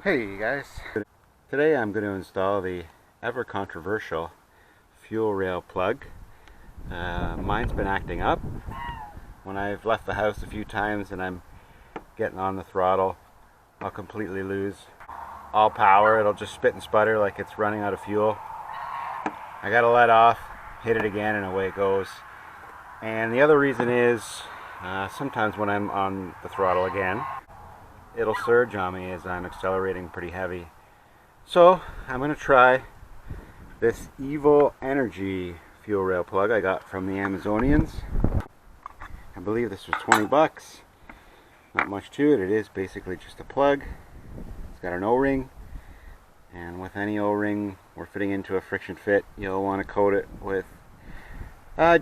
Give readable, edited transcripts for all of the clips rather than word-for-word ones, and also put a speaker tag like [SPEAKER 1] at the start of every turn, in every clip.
[SPEAKER 1] Hey you guys, today I'm going to install the ever controversial fuel rail plug. Mine's been acting up. When I've left the house a few times and I'm getting on the throttle, I'll completely lose all power. It'll just spit and sputter like it's running out of fuel. I gotta let off, hit it again, and away it goes. And the other reason is sometimes when I'm on the throttle again, it'll surge on me as I'm accelerating pretty heavy. So I'm going to try this Evil Energy fuel rail plug I got from the Amazonians. I believe this was 20 bucks. Not much to it. It is basically just a plug. It's got an O-ring, and with any O-ring we're fitting into a friction fit, you'll want to coat it with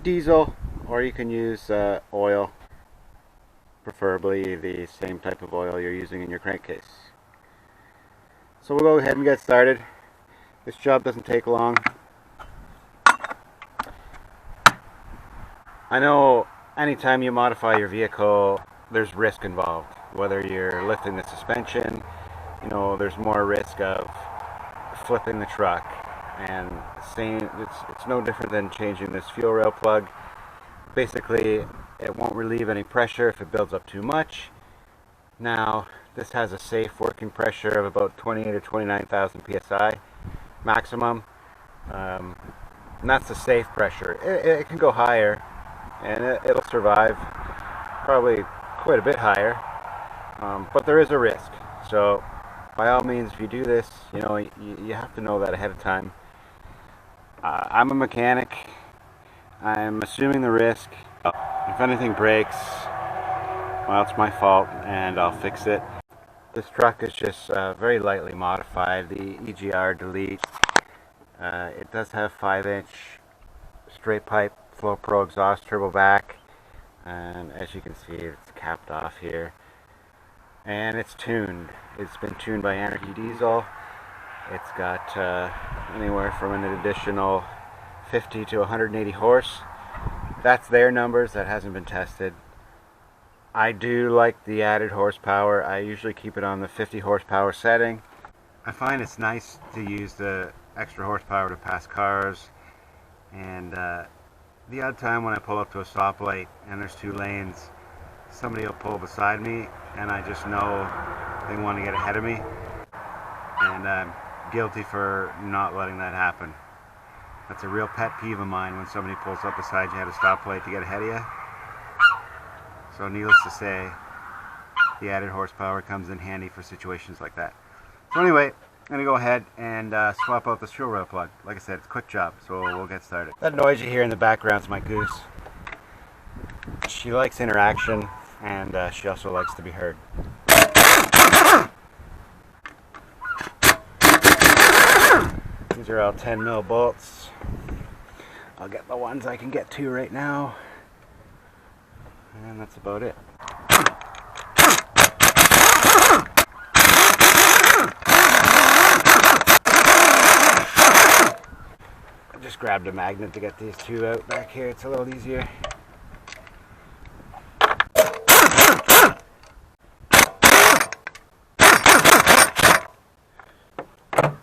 [SPEAKER 1] diesel, or you can use oil, preferably the same type of oil you're using in your crankcase. So we'll go ahead and get started. This job doesn't take long. I know anytime you modify your vehicle, there's risk involved. Whether you're lifting the suspension, there's more risk of flipping the truck. And it's no different than changing this fuel rail plug. Basically, it won't relieve any pressure if it builds up too much. Now, this has a safe working pressure of about 28 or 29,000 psi maximum, and that's the safe pressure. It can go higher, and it'll survive, probably quite a bit higher, but there is a risk. So, by all means, if you do this, you have to know that ahead of time. I'm a mechanic. I'm assuming the risk. If anything breaks, well, it's my fault, and I'll fix it. This truck is just very lightly modified, the EGR Delete. It does have 5-inch straight pipe Flow Pro exhaust turbo back, and as you can see, it's capped off here. And it's tuned. It's been tuned by Energy Diesel. It's got anywhere from an additional 50 to 180 horse. That's their numbers. That hasn't been tested. I do like the added horsepower. I usually keep it on the 50 horsepower setting. I find it's nice to use the extra horsepower to pass cars, and the odd time when I pull up to a stoplight and there's 2 lanes, somebody will pull beside me and I just know they want to get ahead of me, and I'm guilty for not letting that happen. That's a real pet peeve of mine, when somebody pulls up beside you at a stoplight to get ahead of you. So needless to say, the added horsepower comes in handy for situations like that. So anyway, I'm going to go ahead and swap out this fuel rail plug. Like I said, it's a quick job, so we'll get started. That noise you hear in the background is my goose. She likes interaction, and she also likes to be heard. These are all 10 mil bolts. I'll get the ones I can get to right now. And that's about it. I just grabbed a magnet to get these 2 out back here. It's a little easier.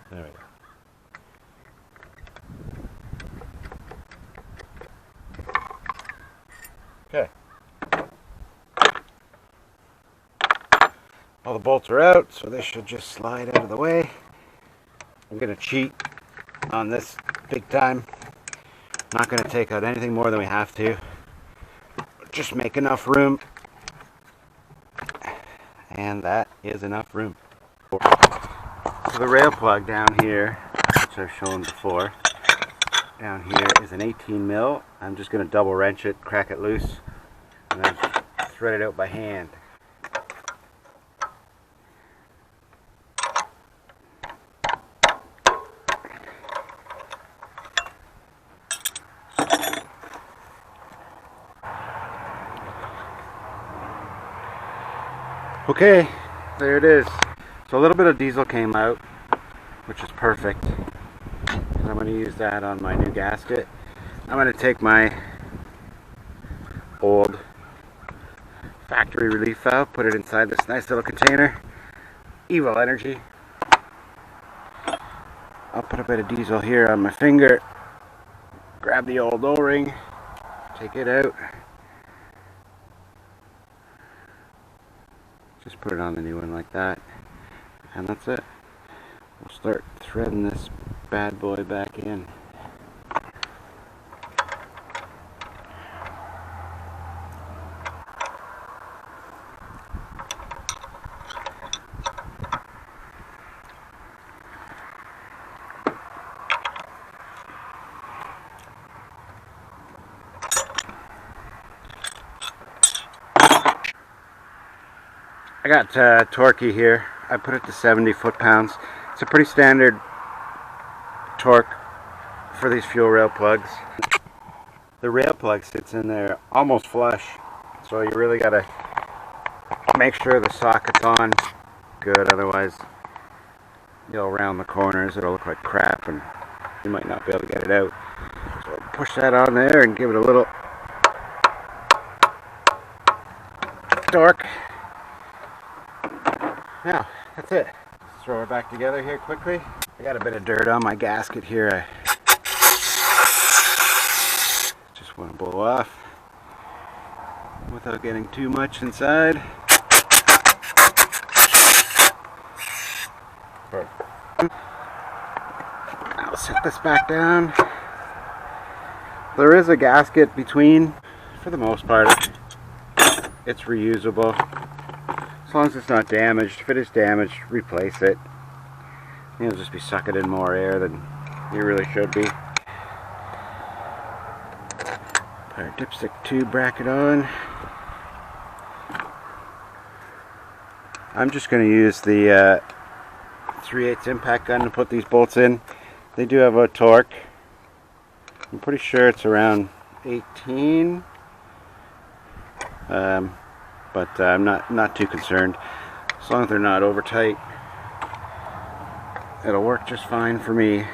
[SPEAKER 1] There we go. Okay. All the bolts are out, so this should just slide out of the way. I'm going to cheat on this big time. I'm not going to take out anything more than we have to. Just make enough room. And that is enough room. So the rail plug down here, which I've shown before, down here is an 18 mil. I'm just going to double wrench it, crack it loose, and then thread it out by hand. Okay, there it is. So a little bit of diesel came out, which is perfect. And I'm going to use that on my new gasket. I'm going to take my old factory relief valve, put it inside this nice little container. Evil Energy. I'll put a bit of diesel here on my finger, grab the old O-ring, take it out, just put it on the new one like that, and that's it. We'll start threading this bad boy back in. I got Torquey here. I put it to 70 foot-pounds. It's a pretty standard torque for these fuel rail plugs. The rail plug sits in there almost flush, so you really gotta make sure the socket's on good, otherwise you'll round the corners, it'll look like crap and you might not be able to get it out. So push that on there and give it a little torque. Now, that's it. Let's throw it back together here quickly. I got a bit of dirt on my gasket here. I just want to blow off without getting too much inside. I'll set this back down. There is a gasket between. For the most part, it's reusable. As long as it's not damaged. If it is damaged, replace it. You'll just be sucking in more air than you really should be. Put our dipstick tube bracket on. I'm just going to use the 3/8 impact gun to put these bolts in. They do have a torque. I'm pretty sure it's around 18. But I'm not too concerned. As long as they're not over tight, it'll work just fine for me.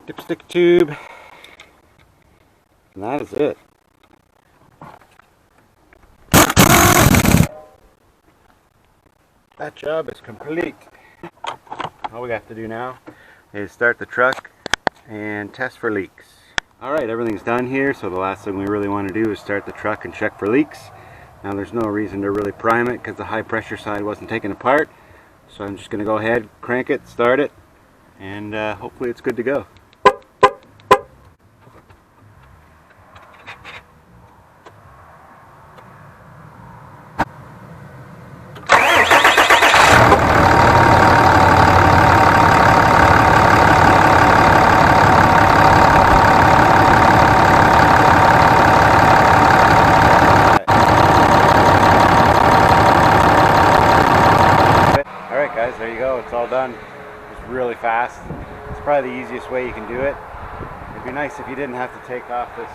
[SPEAKER 1] Dipstick tube, and that is it. That job is complete. All we have to do now is start the truck and test for leaks. Alright, everything's done here, so the last thing we really want to do is start the truck and check for leaks. Now there's no reason to really prime it because the high pressure side wasn't taken apart. So I'm just going to go ahead, crank it, start it, and hopefully it's good to go. There you go, it's all done. It's really fast. It's probably the easiest way you can do it. It'd be nice if you didn't have to take off this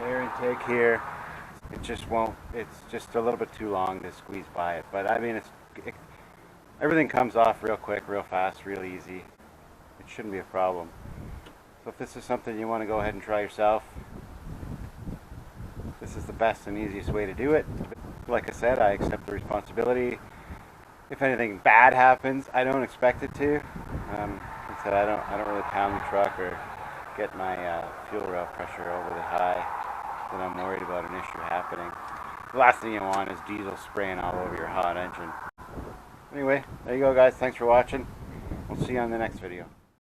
[SPEAKER 1] air intake here. It just won't, it's just a little bit too long to squeeze by it. But I mean, everything comes off real quick, real fast, real easy. It shouldn't be a problem. So if this is something you want to go ahead and try yourself, this is the best and easiest way to do it. Like I said, I accept the responsibility. If anything bad happens, I don't expect it to. Like I said, I don't really pound the truck or get my fuel rail pressure overly high. Then I'm worried about an issue happening. The last thing you want is diesel spraying all over your hot engine. Anyway, there you go, guys. Thanks for watching. We'll see you on the next video.